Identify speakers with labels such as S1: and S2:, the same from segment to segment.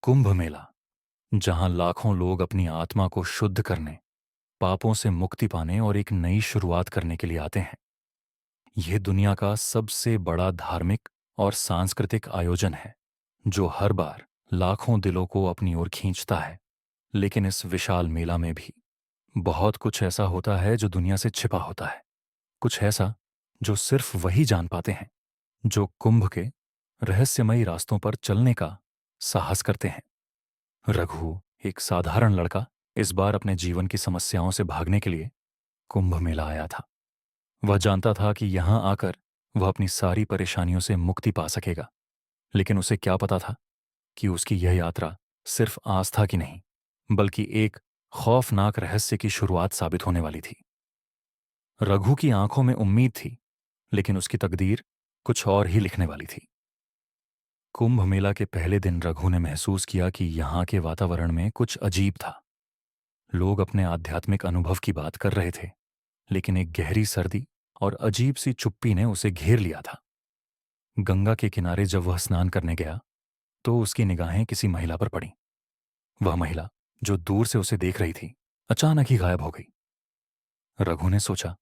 S1: कुंभ मेला, जहां लाखों लोग अपनी आत्मा को शुद्ध करने, पापों से मुक्ति पाने और एक नई शुरुआत करने के लिए आते हैं। यह दुनिया का सबसे बड़ा धार्मिक और सांस्कृतिक आयोजन है, जो हर बार लाखों दिलों को अपनी ओर खींचता है। लेकिन इस विशाल मेला में भी बहुत कुछ ऐसा होता है जो दुनिया से छिपा होता है। कुछ ऐसा जो सिर्फ वही जान पाते हैं जो कुंभ के रहस्यमयी रास्तों पर चलने का साहस करते हैं। रघु, एक साधारण लड़का, इस बार अपने जीवन की समस्याओं से भागने के लिए कुंभ मेला आया था। वह जानता था कि यहां आकर वह अपनी सारी परेशानियों से मुक्ति पा सकेगा। लेकिन उसे क्या पता था कि उसकी यह यात्रा सिर्फ आस्था की नहीं, बल्कि एक खौफनाक रहस्य की शुरुआत साबित होने वाली थी। रघु की आंखों में उम्मीद थी, लेकिन उसकी तकदीर कुछ और ही लिखने वाली थी। कुंभ मेला के पहले दिन रघु ने महसूस किया कि यहाँ के वातावरण में कुछ अजीब था। लोग अपने आध्यात्मिक अनुभव की बात कर रहे थे, लेकिन एक गहरी सर्दी और अजीब सी चुप्पी ने उसे घेर लिया था। गंगा के किनारे जब वह स्नान करने गया, तो उसकी निगाहें किसी महिला पर पड़ीं। वह महिला, जो दूर से उसे देख रही थी, अचानक ही गायब हो गई। रघु ने सोचा,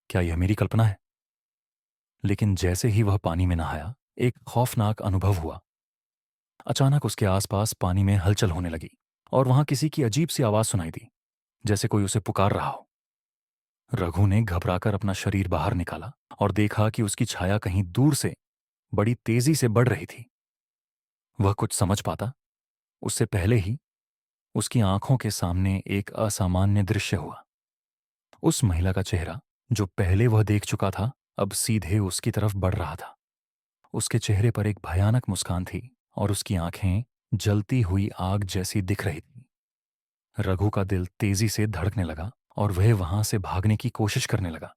S1: क्या यह मेरी कल्पना है? लेकिन जैसे ही वह पानी में नहाया, एक खौफनाक अनुभव हुआ। अचानक उसके आसपास पानी में हलचल होने लगी और वहां किसी की अजीब सी आवाज सुनाई दी, जैसे कोई उसे पुकार रहा हो। रघु ने घबराकर अपना शरीर बाहर निकाला और देखा कि उसकी छाया कहीं दूर से बड़ी तेजी से बढ़ रही थी। वह कुछ समझ पाता उससे पहले ही उसकी आंखों के सामने एक असामान्य दृश्य हुआ। उस महिला का चेहरा, जो पहले वह देख चुका था, अब सीधे उसकी तरफ बढ़ रहा था। उसके चेहरे पर एक भयानक मुस्कान थी और उसकी आंखें जलती हुई आग जैसी दिख रही थी। रघु का दिल तेजी से धड़कने लगा और वह वहां से भागने की कोशिश करने लगा।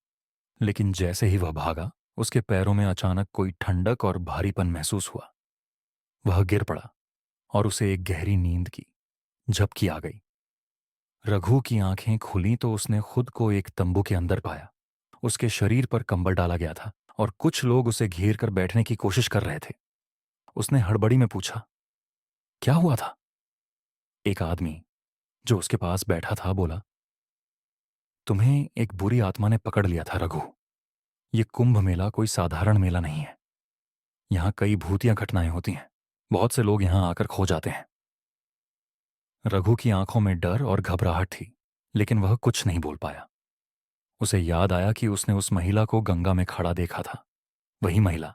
S1: लेकिन जैसे ही वह भागा, उसके पैरों में अचानक कोई ठंडक और भारीपन महसूस हुआ। वह गिर पड़ा और उसे एक गहरी नींद की झपकी आ गई। रघु की आंखें खुलीं तो उसने खुद को एक तंबू के अंदर पाया। उसके शरीर पर कंबल डाला गया था और कुछ लोग उसे घेर कर बैठने की कोशिश कर रहे थे। उसने हड़बड़ी में पूछा, क्या हुआ था? एक आदमी जो उसके पास बैठा था बोला, तुम्हें एक बुरी आत्मा ने पकड़ लिया था रघु। ये कुंभ मेला कोई साधारण मेला नहीं है। यहाँ कई भूतिया घटनाएं होती हैं। बहुत से लोग यहाँ आकर खो जाते हैं। रघु की आंखों में डर और घबराहट थी, लेकिन वह कुछ नहीं बोल पाया। उसे याद आया कि उसने उस महिला को गंगा में खड़ा देखा था, वही महिला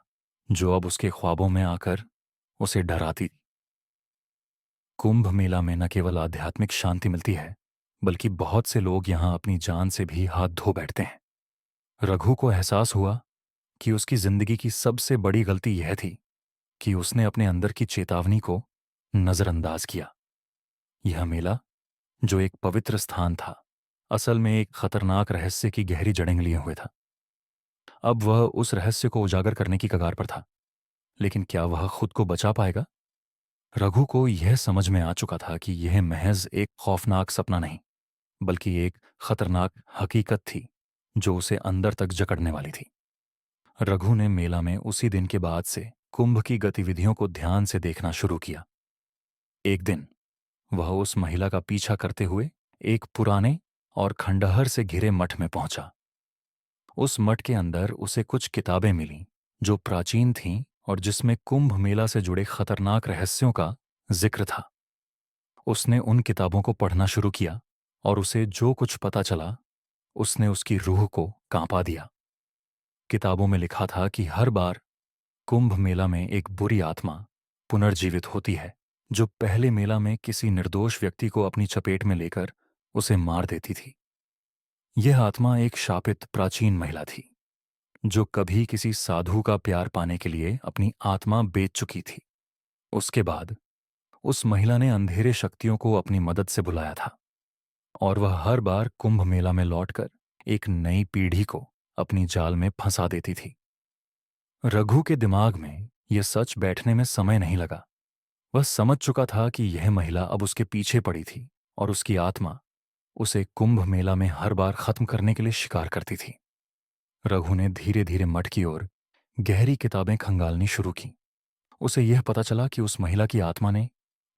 S1: जो अब उसके ख्वाबों में आकर उसे डराती थी। कुंभ मेला में न केवल आध्यात्मिक शांति मिलती है, बल्कि बहुत से लोग यहाँ अपनी जान से भी हाथ धो बैठते हैं। रघु को एहसास हुआ कि उसकी जिंदगी की सबसे बड़ी गलती यह थी कि उसने अपने अंदर की चेतावनी को नजरअंदाज किया। यह मेला, जो एक पवित्र स्थान था, असल में एक खतरनाक रहस्य की गहरी जड़ें लिए हुए था। अब वह उस रहस्य को उजागर करने की कगार पर था। लेकिन क्या वह खुद को बचा पाएगा? रघु को यह समझ में आ चुका था कि यह महज एक खौफनाक सपना नहीं, बल्कि एक खतरनाक हकीकत थी जो उसे अंदर तक जकड़ने वाली थी। रघु ने मेला में उसी दिन के बाद से कुंभ की गतिविधियों को ध्यान से देखना शुरू किया। एक दिन वह उस महिला का पीछा करते हुए एक पुराने और खंडहर से घिरे मठ में पहुंचा। उस मठ के अंदर उसे कुछ किताबें मिलीं जो प्राचीन थीं और जिसमें कुंभ मेला से जुड़े खतरनाक रहस्यों का जिक्र था। उसने उन किताबों को पढ़ना शुरू किया और उसे जो कुछ पता चला, उसने उसकी रूह को कांपा दिया। किताबों में लिखा था कि हर बार कुंभ मेला में एक बुरी आत्मा पुनर्जीवित होती है, जो पहले मेला में किसी निर्दोष व्यक्ति को अपनी चपेट में लेकर उसे मार देती थी। यह आत्मा एक शापित प्राचीन महिला थी, जो कभी किसी साधु का प्यार पाने के लिए अपनी आत्मा बेच चुकी थी। उसके बाद उस महिला ने अंधेरे शक्तियों को अपनी मदद से बुलाया था और वह हर बार कुंभ मेला में लौटकर एक नई पीढ़ी को अपनी जाल में फंसा देती थी। रघु के दिमाग में यह सच बैठने में समय नहीं लगा। वह समझ चुका था कि यह महिला अब उसके पीछे पड़ी थी और उसकी आत्मा उसे कुंभ मेला में हर बार खत्म करने के लिए शिकार करती थी। रघु ने धीरे धीरे मठ की ओर गहरी किताबें खंगालनी शुरू की। उसे यह पता चला कि उस महिला की आत्मा ने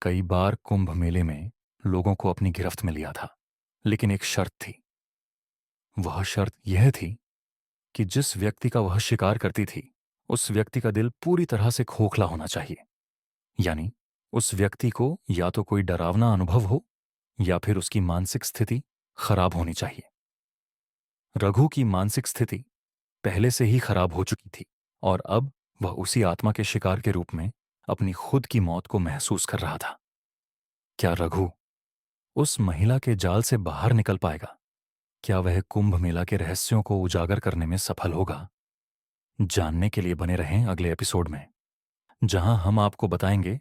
S1: कई बार कुंभ मेले में लोगों को अपनी गिरफ्त में लिया था, लेकिन एक शर्त थी। वह शर्त यह थी कि जिस व्यक्ति का वह शिकार करती थी, उस व्यक्ति का दिल पूरी तरह से खोखला होना चाहिए। यानी उस व्यक्ति को या तो कोई डरावना अनुभव हो या फिर उसकी मानसिक स्थिति खराब होनी चाहिए। रघु की मानसिक स्थिति पहले से ही खराब हो चुकी थी और अब वह उसी आत्मा के शिकार के रूप में अपनी खुद की मौत को महसूस कर रहा था। क्या रघु उस महिला के जाल से बाहर निकल पाएगा? क्या वह कुंभ मेला के रहस्यों को उजागर करने में सफल होगा? जानने के लिए बने रहें अगले एपिसोड में, जहां हम आपको बताएंगे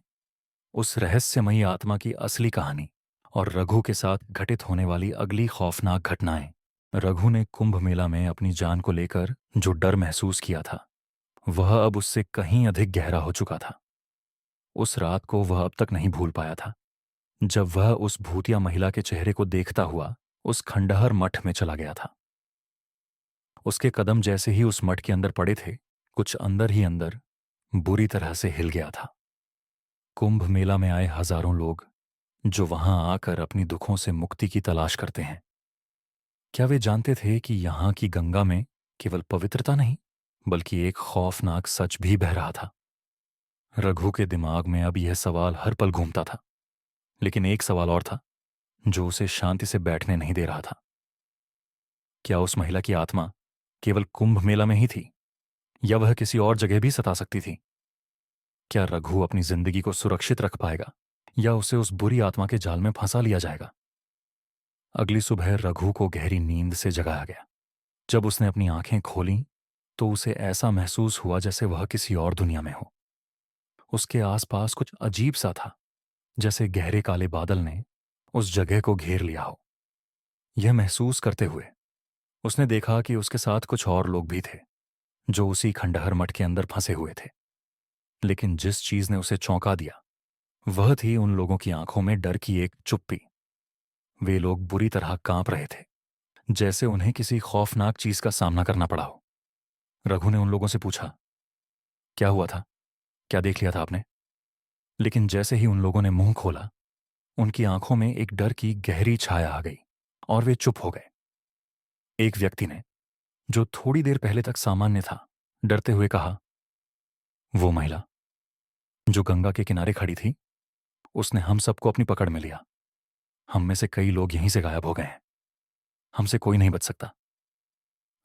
S1: उस रहस्यमयी आत्मा की असली कहानी और रघु के साथ घटित होने वाली अगली खौफनाक घटनाएं। रघु ने कुंभ मेला में अपनी जान को लेकर जो डर महसूस किया था, वह अब उससे कहीं अधिक गहरा हो चुका था। उस रात को वह अब तक नहीं भूल पाया था, जब वह उस भूतिया महिला के चेहरे को देखता हुआ उस खंडहर मठ में चला गया था। उसके कदम जैसे ही उस मठ के अंदर पड़े थे, कुछ अंदर ही अंदर बुरी तरह से हिल गया था। कुंभ मेला में आए हजारों लोग जो वहां आकर अपनी दुखों से मुक्ति की तलाश करते हैं, क्या वे जानते थे कि यहां की गंगा में केवल पवित्रता नहीं, बल्कि एक खौफनाक सच भी बह रहा था? रघु के दिमाग में अब यह सवाल हर पल घूमता था, लेकिन एक सवाल और था जो उसे शांति से बैठने नहीं दे रहा था। क्या उस महिला की आत्मा केवल कुंभ मेला में ही थी, या वह किसी और जगह भी सता सकती थी? क्या रघु अपनी जिंदगी को सुरक्षित रख पाएगा, या उसे उस बुरी आत्मा के जाल में फंसा लिया जाएगा? अगली सुबह रघु को गहरी नींद से जगाया गया। जब उसने अपनी आंखें खोलीं, तो उसे ऐसा महसूस हुआ जैसे वह किसी और दुनिया में हो। उसके आसपास कुछ अजीब सा था, जैसे गहरे काले बादल ने उस जगह को घेर लिया हो। यह महसूस करते हुए उसने देखा कि उसके साथ कुछ और लोग भी थे, जो उसी खंडहर मठ के अंदर फंसे हुए थे। लेकिन जिस चीज ने उसे चौंका दिया, वह थी उन लोगों की आंखों में डर की एक चुप्पी। वे लोग बुरी तरह कांप रहे थे, जैसे उन्हें किसी खौफनाक चीज का सामना करना पड़ा हो। रघु ने उन लोगों से पूछा, क्या हुआ था? क्या देख लिया था आपने? लेकिन जैसे ही उन लोगों ने मुंह खोला, उनकी आंखों में एक डर की गहरी छाया आ गई और वे चुप हो गए। एक व्यक्ति ने, जो थोड़ी देर पहले तक सामान्य था, डरते हुए कहा, वो महिला जो गंगा के किनारे खड़ी थी, उसने हम सबको अपनी पकड़ में लिया। हम में से कई लोग यहीं से गायब हो गए हैं। हमसे कोई नहीं बच सकता।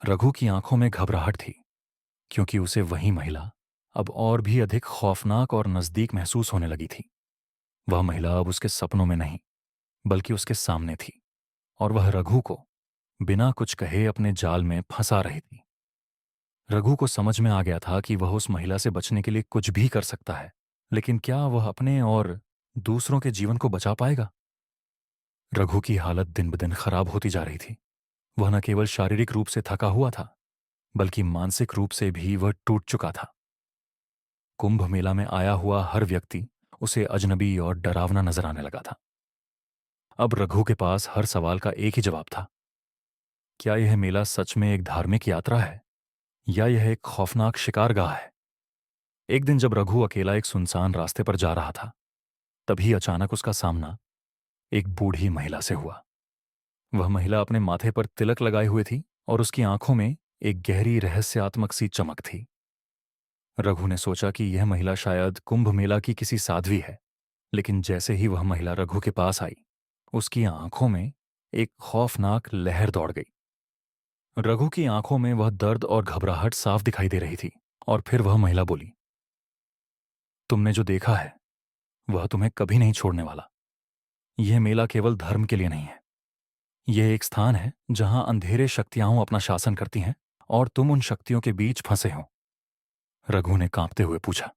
S1: रघु की आंखों में घबराहट थी, क्योंकि उसे वही महिला अब और भी अधिक खौफनाक और नजदीक महसूस होने लगी थी। वह महिला अब उसके सपनों में नहीं, बल्कि उसके सामने थी, और वह रघु को बिना कुछ कहे अपने जाल में फंसा रही थी। रघु को समझ में आ गया था कि वह उस महिला से बचने के लिए कुछ भी कर सकता है, लेकिन क्या वह अपने और दूसरों के जीवन को बचा पाएगा? रघु की हालत दिन ब दिन खराब होती जा रही थी। वह न केवल शारीरिक रूप से थका हुआ था, बल्कि मानसिक रूप से भी वह टूट चुका था। कुंभ मेला में आया हुआ हर व्यक्ति उसे अजनबी और डरावना नजर आने लगा था। अब रघु के पास हर सवाल का एक ही जवाब था। क्या यह मेला सच में एक धार्मिक यात्रा है, या यह एक खौफनाक शिकारगाह है? एक दिन जब रघु अकेला एक सुनसान रास्ते पर जा रहा था, तभी अचानक उसका सामना एक बूढ़ी महिला से हुआ। वह महिला अपने माथे पर तिलक लगाए हुए थी और उसकी आंखों में एक गहरी रहस्यात्मक सी चमक थी। रघु ने सोचा कि यह महिला शायद कुंभ मेला की किसी साध्वी है, लेकिन जैसे ही वह महिला रघु के पास आई, उसकी आंखों में एक खौफनाक लहर दौड़ गई। रघु की आंखों में वह दर्द और घबराहट साफ दिखाई दे रही थी, और फिर वह महिला बोली, तुमने जो देखा है वह तुम्हें कभी नहीं छोड़ने वाला। यह मेला केवल धर्म के लिए नहीं है। यह एक स्थान है जहां अंधेरे शक्तियां अपना शासन करती हैं, और तुम उन शक्तियों के बीच फंसे हो। रघु ने कांपते हुए पूछा,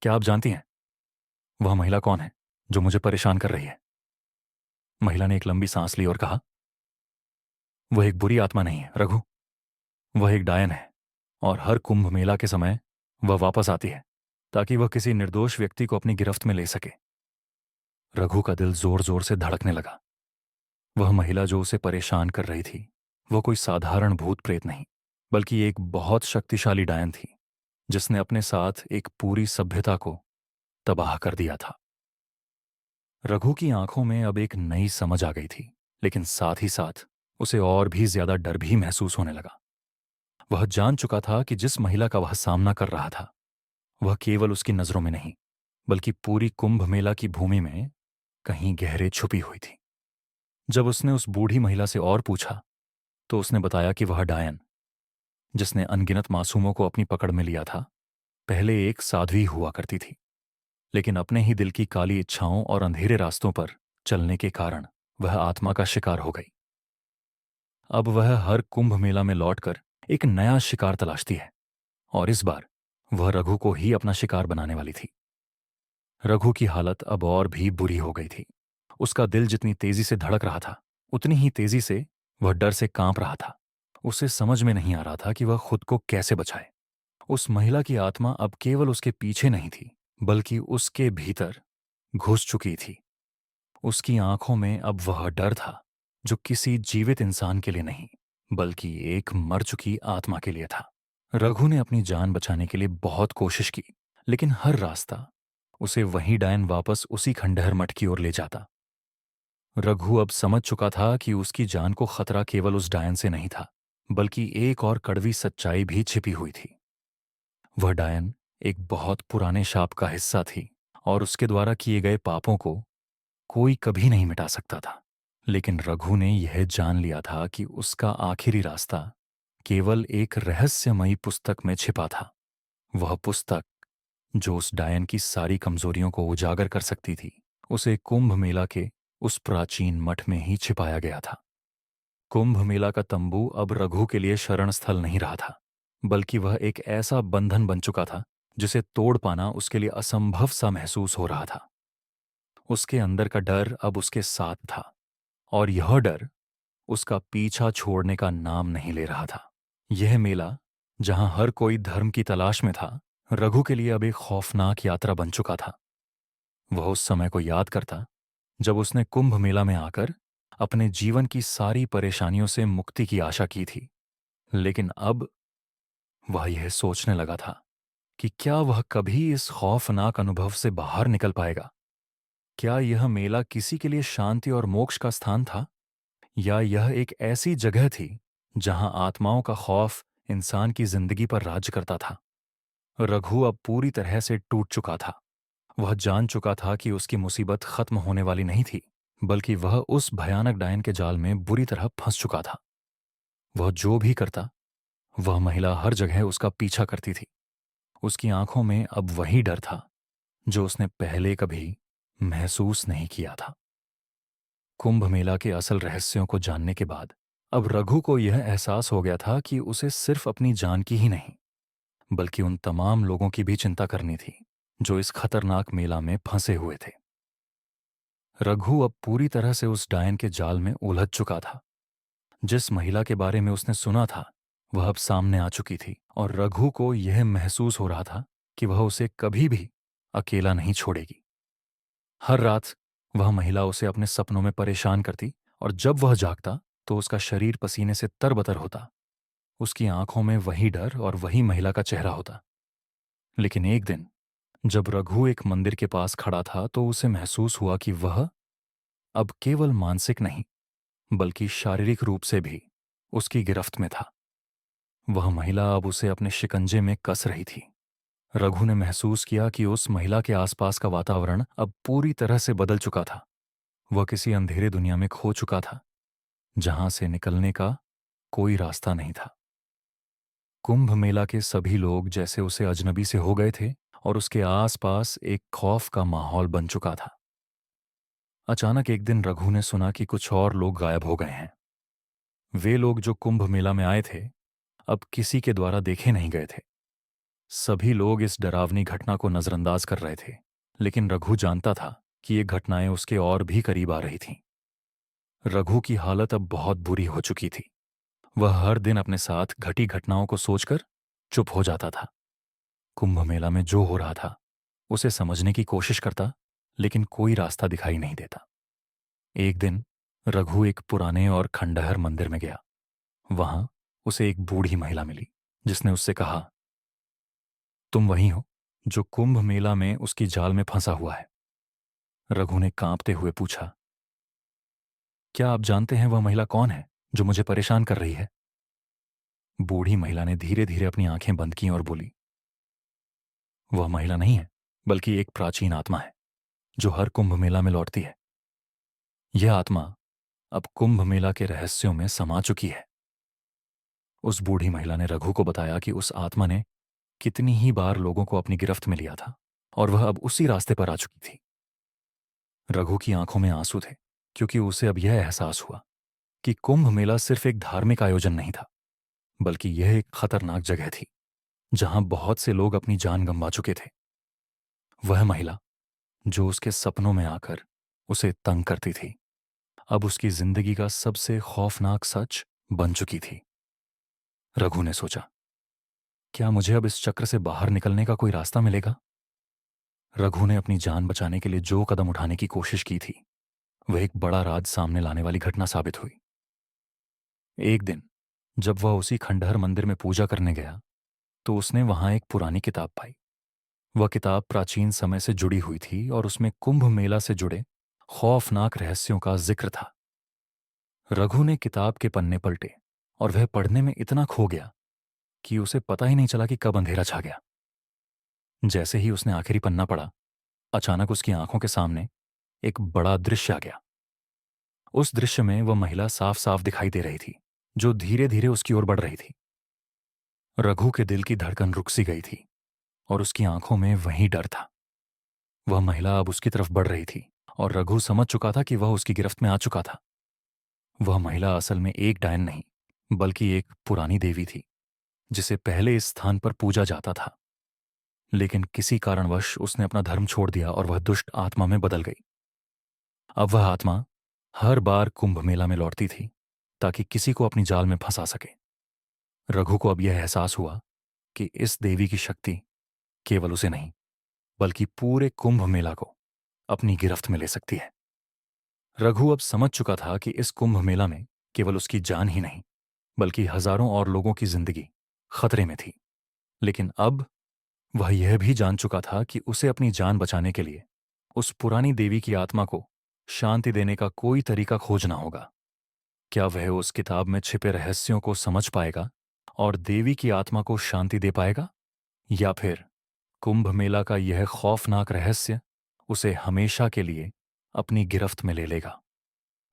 S1: क्या आप जानती हैं वह महिला कौन है जो मुझे परेशान कर रही है? महिला ने एक लंबी सांस ली और कहा, वह एक बुरी आत्मा नहीं है रघु, वह एक डायन है, और हर कुंभ मेला के समय वह वापस आती है ताकि वह किसी निर्दोष व्यक्ति को अपनी गिरफ्त में ले सके। रघु का दिल जोर जोर से धड़कने लगा। वह महिला जो उसे परेशान कर रही थी, वह कोई साधारण भूत प्रेत नहीं, बल्कि एक बहुत शक्तिशाली डायन थी, जिसने अपने साथ एक पूरी सभ्यता को तबाह कर दिया था। रघु की आंखों में अब एक नई समझ आ गई थी, लेकिन साथ ही साथ उसे और भी ज्यादा डर भी महसूस होने लगा। वह जान चुका था कि जिस महिला का वह सामना कर रहा था, वह केवल उसकी नजरों में नहीं, बल्कि पूरी कुंभ मेला की भूमि में कहीं गहरे छुपी हुई थी। जब उसने उस बूढ़ी महिला से और पूछा, तो उसने बताया कि वह डायन, जिसने अनगिनत मासूमों को अपनी पकड़ में लिया था, पहले एक साध्वी हुआ करती थी। लेकिन अपने ही दिल की काली इच्छाओं और अंधेरे रास्तों पर चलने के कारण वह आत्मा का शिकार हो गई। अब वह हर कुंभ मेला में लौटकर एक नया शिकार तलाशती है, और इस बार वह रघु को ही अपना शिकार बनाने वाली थी। रघु की हालत अब और भी बुरी हो गई थी। उसका दिल जितनी तेजी से धड़क रहा था, उतनी ही तेजी से वह डर से कांप रहा था। उसे समझ में नहीं आ रहा था कि वह खुद को कैसे बचाए। उस महिला की आत्मा अब केवल उसके पीछे नहीं थी, बल्कि उसके भीतर घुस चुकी थी। उसकी आंखों में अब वह डर था जो किसी जीवित इंसान के लिए नहीं, बल्कि एक मर चुकी आत्मा के लिए था। रघु ने अपनी जान बचाने के लिए बहुत कोशिश की, लेकिन हर रास्ता उसे वहीं डायन वापस उसी खंडहर मठ की ओर ले जाता। रघु अब समझ चुका था कि उसकी जान को खतरा केवल उस डायन से नहीं था, बल्कि एक और कड़वी सच्चाई भी छिपी हुई थी। वह डायन एक बहुत पुराने शाप का हिस्सा थी, और उसके द्वारा किए गए पापों को कोई कभी नहीं मिटा सकता था। लेकिन रघु ने यह जान लिया था कि उसका आखिरी रास्ता केवल एक रहस्यमयी पुस्तक में छिपा था। वह पुस्तक, जो उस डायन की सारी कमजोरियों को उजागर कर सकती थी, उसे कुंभ मेला के उस प्राचीन मठ में ही छिपाया गया था। कुंभ मेला का तंबू अब रघु के लिए शरण स्थल नहीं रहा था, बल्कि वह एक ऐसा बंधन बन चुका था जिसे तोड़ पाना उसके लिए असंभव सा महसूस हो रहा था। उसके अंदर का डर अब उसके साथ था, और यह डर उसका पीछा छोड़ने का नाम नहीं ले रहा था। यह मेला, जहां हर कोई धर्म की तलाश में था, रघु के लिए अब एक खौफनाक यात्रा बन चुका था। वह उस समय को याद करता जब उसने कुंभ मेला में आकर अपने जीवन की सारी परेशानियों से मुक्ति की आशा की थी। लेकिन अब वह यह सोचने लगा था कि क्या वह कभी इस खौफनाक अनुभव से बाहर निकल पाएगा। क्या यह मेला किसी के लिए शांति और मोक्ष का स्थान था, या यह एक ऐसी जगह थी जहां आत्माओं का खौफ इंसान की जिंदगी पर राज करता था। रघु अब पूरी तरह से टूट चुका था। वह जान चुका था कि उसकी मुसीबत खत्म होने वाली नहीं थी, बल्कि वह उस भयानक डायन के जाल में बुरी तरह फंस चुका था। वह जो भी करता, वह महिला हर जगह उसका पीछा करती थी। उसकी आंखों में अब वही डर था जो उसने पहले कभी महसूस नहीं किया था। कुंभ मेला के असल रहस्यों को जानने के बाद अब रघु को यह एहसास हो गया था कि उसे सिर्फ अपनी जान की ही नहीं, बल्कि उन तमाम लोगों की भी चिंता करनी थी जो इस खतरनाक मेला में फंसे हुए थे। रघु अब पूरी तरह से उस डायन के जाल में उलझ चुका था। जिस महिला के बारे में उसने सुना था, वह अब सामने आ चुकी थी, और रघु को यह महसूस हो रहा था कि वह उसे कभी भी अकेला नहीं छोड़ेगी। हर रात वह महिला उसे अपने सपनों में परेशान करती, और जब वह जागता तो उसका शरीर पसीने से तरबतर होता। उसकी आंखों में वही डर और वही महिला का चेहरा होता। लेकिन एक दिन जब रघु एक मंदिर के पास खड़ा था, तो उसे महसूस हुआ कि वह अब केवल मानसिक नहीं, बल्कि शारीरिक रूप से भी उसकी गिरफ्त में था। वह महिला अब उसे अपने शिकंजे में कस रही थी। रघु ने महसूस किया कि उस महिला के आसपास का वातावरण अब पूरी तरह से बदल चुका था। वह किसी अंधेरे दुनिया में खो चुका था, जहां से निकलने का कोई रास्ता नहीं था। कुंभ मेला के सभी लोग जैसे उसे अजनबी से हो गए थे, और उसके आसपास एक खौफ का माहौल बन चुका था। अचानक एक दिन रघु ने सुना कि कुछ और लोग गायब हो गए हैं। वे लोग जो कुंभ मेला में आए थे, अब किसी के द्वारा देखे नहीं गए थे। सभी लोग इस डरावनी घटना को नजरअंदाज कर रहे थे, लेकिन रघु जानता था कि ये घटनाएं उसके और भी करीब आ रही थीं। रघु की हालत अब बहुत बुरी हो चुकी थी। वह हर दिन अपने साथ घटी घटनाओं को सोचकर चुप हो जाता था। कुंभ मेला में जो हो रहा था उसे समझने की कोशिश करता, लेकिन कोई रास्ता दिखाई नहीं देता। एक दिन रघु एक पुराने और खंडहर मंदिर में गया। वहां उसे एक बूढ़ी महिला मिली, जिसने उससे कहा, तुम वही हो जो कुंभ मेला में उसकी जाल में फंसा हुआ है? रघु ने कांपते हुए पूछा। क्या आप जानते हैं वह महिला कौन है जो मुझे परेशान कर रही है? बूढ़ी महिला ने धीरे धीरे अपनी आंखें बंद की और बोली, वह महिला नहीं है, बल्कि एक प्राचीन आत्मा है जो हर कुंभ मेला में लौटती है। यह आत्मा अब कुंभ मेला के रहस्यों में समा चुकी है। उस बूढ़ी महिला ने रघु को बताया कि उस आत्मा ने कितनी ही बार लोगों को अपनी गिरफ्त में लिया था और वह अब उसी रास्ते पर आ चुकी थी। रघु की आंखों में आंसू थे, क्योंकि उसे अब यह एहसास हुआ कि कुंभ मेला सिर्फ एक धार्मिक आयोजन नहीं था, बल्कि यह एक खतरनाक जगह थी जहां बहुत से लोग अपनी जान गंवा चुके थे। वह महिला जो उसके सपनों में आकर उसे तंग करती थी, अब उसकी जिंदगी का सबसे खौफनाक सच बन चुकी थी। रघु ने सोचा, क्या मुझे अब इस चक्र से बाहर निकलने का कोई रास्ता मिलेगा? रघु ने अपनी जान बचाने के लिए जो कदम उठाने की कोशिश की थी, वह एक बड़ा राज सामने लाने वाली घटना साबित हुई। एक दिन जब वह उसी खंडहर मंदिर में पूजा करने गया, तो उसने वहां एक पुरानी किताब पाई। वह किताब प्राचीन समय से जुड़ी हुई थी और उसमें कुंभ मेला से जुड़े खौफनाक रहस्यों का जिक्र था। रघु ने किताब के पन्ने पलटे और वह पढ़ने में इतना खो गया कि उसे पता ही नहीं चला कि कब अंधेरा छा गया। जैसे ही उसने आखिरी पन्ना पढ़ा, अचानक उसकी आंखों के सामने एक बड़ा दृश्य आ गया। उस दृश्य में वह महिला साफ साफ दिखाई दे रही थी, जो धीरे धीरे उसकी ओर बढ़ रही थी। रघु के दिल की धड़कन रुक सी गई थी और उसकी आंखों में वही डर था। वह महिला अब उसकी तरफ बढ़ रही थी और रघु समझ चुका था कि वह उसकी गिरफ्त में आ चुका था। वह महिला असल में एक डायन नहीं, बल्कि एक पुरानी देवी थी, जिसे पहले इस स्थान पर पूजा जाता था। लेकिन किसी कारणवश उसने अपना धर्म छोड़ दिया और वह दुष्ट आत्मा में बदल गई। अब वह आत्मा हर बार कुंभ मेला में लौटती थी ताकि किसी को अपनी जाल में फंसा सके। रघु को अब यह एहसास हुआ कि इस देवी की शक्ति केवल उसे नहीं, बल्कि पूरे कुंभ मेला को अपनी गिरफ्त में ले सकती है। रघु अब समझ चुका था कि इस कुंभ मेला में केवल उसकी जान ही नहीं, बल्कि हजारों और लोगों की जिंदगी खतरे में थी। लेकिन अब वह यह भी जान चुका था कि उसे अपनी जान बचाने के लिए उस पुरानी देवी की आत्मा को शांति देने का कोई तरीका खोजना होगा। क्या वह उस किताब में छिपे रहस्यों को समझ पाएगा और देवी की आत्मा को शांति दे पाएगा, या फिर कुंभ मेला का यह खौफनाक रहस्य उसे हमेशा के लिए अपनी गिरफ्त में ले लेगा?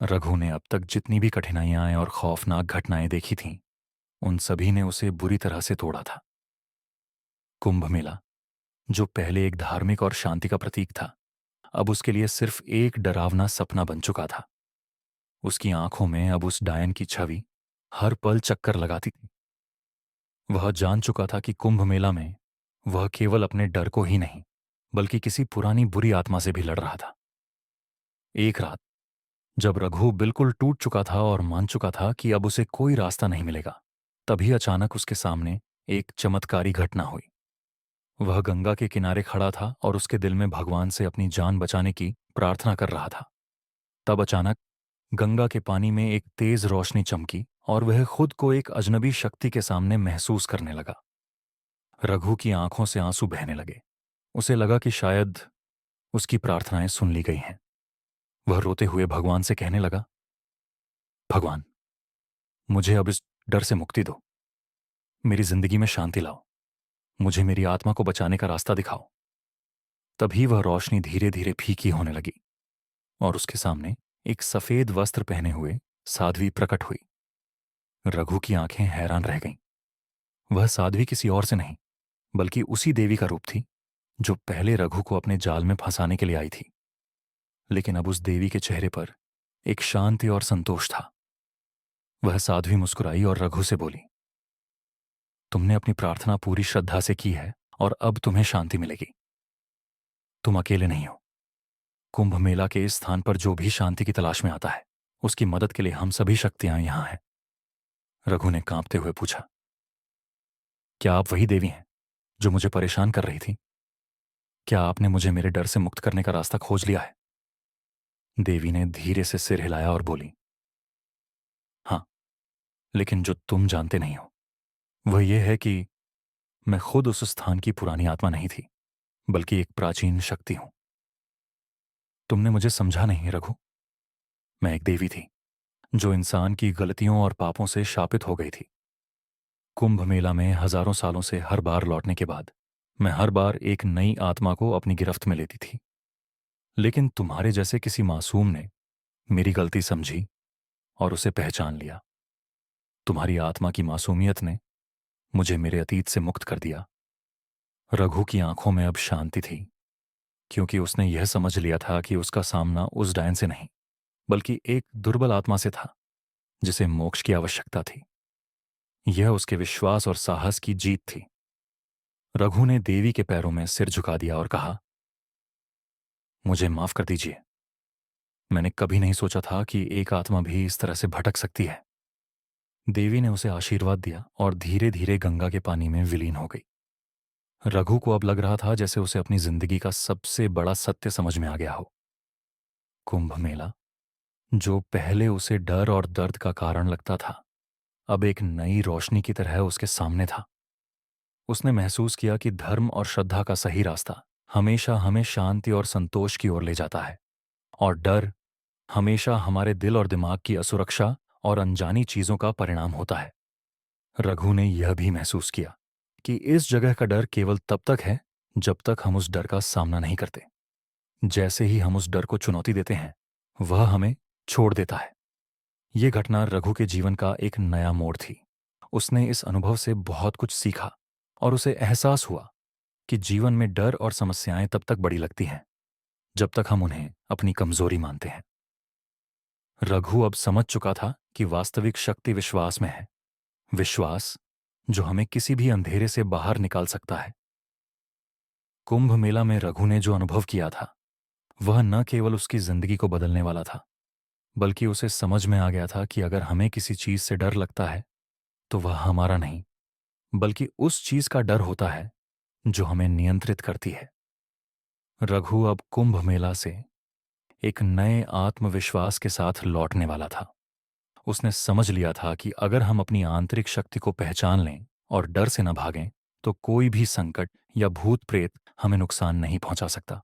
S1: रघु ने अब तक जितनी भी कठिनाइयां और खौफनाक घटनाएं देखी थीं, उन सभी ने उसे बुरी तरह से तोड़ा था। कुंभ मेला, जो पहले एक धार्मिक और शांति का प्रतीक था, अब उसके लिए सिर्फ एक डरावना सपना बन चुका था। उसकी आंखों में अब उस डायन की छवि हर पल चक्कर लगाती थी। वह जान चुका था कि कुंभ मेला में वह केवल अपने डर को ही नहीं, बल्कि किसी पुरानी बुरी आत्मा से भी लड़ रहा था। एक रात जब रघु बिल्कुल टूट चुका था और मान चुका था कि अब उसे कोई रास्ता नहीं मिलेगा, तभी अचानक उसके सामने एक चमत्कारी घटना हुई। वह गंगा के किनारे खड़ा था और उसके दिल में भगवान से अपनी जान बचाने की प्रार्थना कर रहा था। तब अचानक गंगा के पानी में एक तेज रोशनी चमकी और वह खुद को एक अजनबी शक्ति के सामने महसूस करने लगा। रघु की आंखों से आंसू बहने लगे। उसे लगा कि शायद उसकी प्रार्थनाएं सुन ली गई हैं। वह रोते हुए भगवान से कहने लगा, भगवान, मुझे अब इस डर से मुक्ति दो। मेरी जिंदगी में शांति लाओ। मुझे मेरी आत्मा को बचाने का रास्ता दिखाओ। तभी वह रोशनी धीरे धीरे फीकी होने लगी और उसके सामने एक सफेद वस्त्र पहने हुए साध्वी प्रकट हुई। रघु की आंखें हैरान रह गईं। वह साध्वी किसी और से नहीं, बल्कि उसी देवी का रूप थी जो पहले रघु को अपने जाल में फंसाने के लिए आई थी। लेकिन अब उस देवी के चेहरे पर एक शांति और संतोष था। वह साध्वी मुस्कुराई और रघु से बोली, तुमने अपनी प्रार्थना पूरी श्रद्धा से की है और अब तुम्हें शांति मिलेगी। तुम अकेले नहीं हो। कुंभ मेला के इस स्थान पर जो भी शांति की तलाश में आता है, उसकी मदद के लिए हम सभी शक्तियां यहां हैं। रघु ने कांपते हुए पूछा, क्या आप वही देवी हैं जो मुझे परेशान कर रही थी? क्या आपने मुझे मेरे डर से मुक्त करने का रास्ता खोज लिया है? देवी ने धीरे से सिर हिलाया और बोली, हाँ, लेकिन जो तुम जानते नहीं हो वह यह है कि मैं खुद उस स्थान की पुरानी आत्मा नहीं थी, बल्कि एक प्राचीन शक्ति हूं। तुमने मुझे समझा नहीं रघु। मैं एक देवी थी, जो इंसान की गलतियों और पापों से शापित हो गई थी। कुंभ मेला में हजारों सालों से हर बार लौटने के बाद मैं हर बार एक नई आत्मा को अपनी गिरफ्त में लेती थी। लेकिन तुम्हारे जैसे किसी मासूम ने मेरी गलती समझी और उसे पहचान लिया। तुम्हारी आत्मा की मासूमियत ने मुझे मेरे अतीत से मुक्त कर दिया। रघु की आंखों में अब शांति थी, क्योंकि उसने यह समझ लिया था कि उसका सामना उस डायन से नहीं, बल्कि एक दुर्बल आत्मा से था, जिसे मोक्ष की आवश्यकता थी। यह उसके विश्वास और साहस की जीत थी। रघु ने देवी के पैरों में सिर झुका दिया और कहा, मुझे माफ कर दीजिए। मैंने कभी नहीं सोचा था कि एक आत्मा भी इस तरह से भटक सकती है। देवी ने उसे आशीर्वाद दिया और धीरे धीरे गंगा के पानी में विलीन हो गई। रघु को अब लग रहा था जैसे उसे अपनी जिंदगी का सबसे बड़ा सत्य समझ में आ गया हो। कुंभ मेला, जो पहले उसे डर और दर्द का कारण लगता था, अब एक नई रोशनी की तरह उसके सामने था। उसने महसूस किया कि धर्म और श्रद्धा का सही रास्ता हमेशा हमें शांति और संतोष की ओर ले जाता है, और डर हमेशा हमारे दिल और दिमाग की असुरक्षा और अनजानी चीजों का परिणाम होता है। रघु ने यह भी महसूस किया कि इस जगह का डर केवल तब तक है जब तक हम उस डर का सामना नहीं करते। जैसे ही हम उस डर को चुनौती देते हैं, वह हमें छोड़ देता है। यह घटना रघु के जीवन का एक नया मोड़ थी। उसने इस अनुभव से बहुत कुछ सीखा और उसे एहसास हुआ कि जीवन में डर और समस्याएं तब तक बड़ी लगती हैं जब तक हम उन्हें अपनी कमजोरी मानते हैं। रघु अब समझ चुका था कि वास्तविक शक्ति विश्वास में है। विश्वास जो हमें किसी भी अंधेरे से बाहर निकाल सकता है। कुंभ मेला में रघु ने जो अनुभव किया था, वह न केवल उसकी जिंदगी को बदलने वाला था, बल्कि उसे समझ में आ गया था कि अगर हमें किसी चीज से डर लगता है, तो वह हमारा नहीं, बल्कि उस चीज का डर होता है जो हमें नियंत्रित करती है। रघु अब कुंभ मेला से एक नए आत्मविश्वास के साथ लौटने वाला था। उसने समझ लिया था कि अगर हम अपनी आंतरिक शक्ति को पहचान लें और डर से न भागें, तो कोई भी संकट या भूत प्रेत हमें नुकसान नहीं पहुंचा सकता।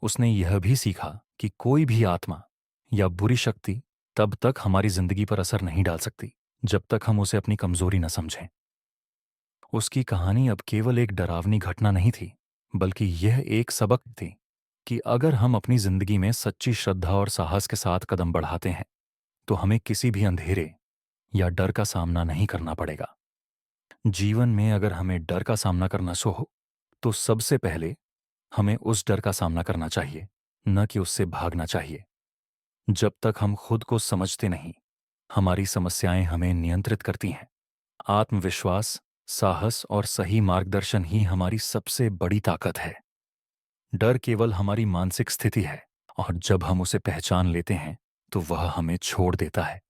S1: उसने यह भी सीखा कि कोई भी आत्मा या बुरी शक्ति तब तक हमारी जिंदगी पर असर नहीं डाल सकती जब तक हम उसे अपनी कमजोरी न समझें। उसकी कहानी अब केवल एक डरावनी घटना नहीं थी, बल्कि यह एक सबक थी कि अगर हम अपनी जिंदगी में सच्ची श्रद्धा और साहस के साथ कदम बढ़ाते हैं, तो हमें किसी भी अंधेरे या डर का सामना नहीं करना पड़ेगा। जीवन में अगर हमें डर का सामना करना हो, तो सबसे पहले हमें उस डर का सामना करना चाहिए, न कि उससे भागना चाहिए। जब तक हम खुद को समझते नहीं, हमारी समस्याएं हमें नियंत्रित करती हैं। आत्मविश्वास, साहस और सही मार्गदर्शन ही हमारी सबसे बड़ी ताकत है। डर केवल हमारी मानसिक स्थिति है, और जब हम उसे पहचान लेते हैं, तो वह हमें छोड़ देता है।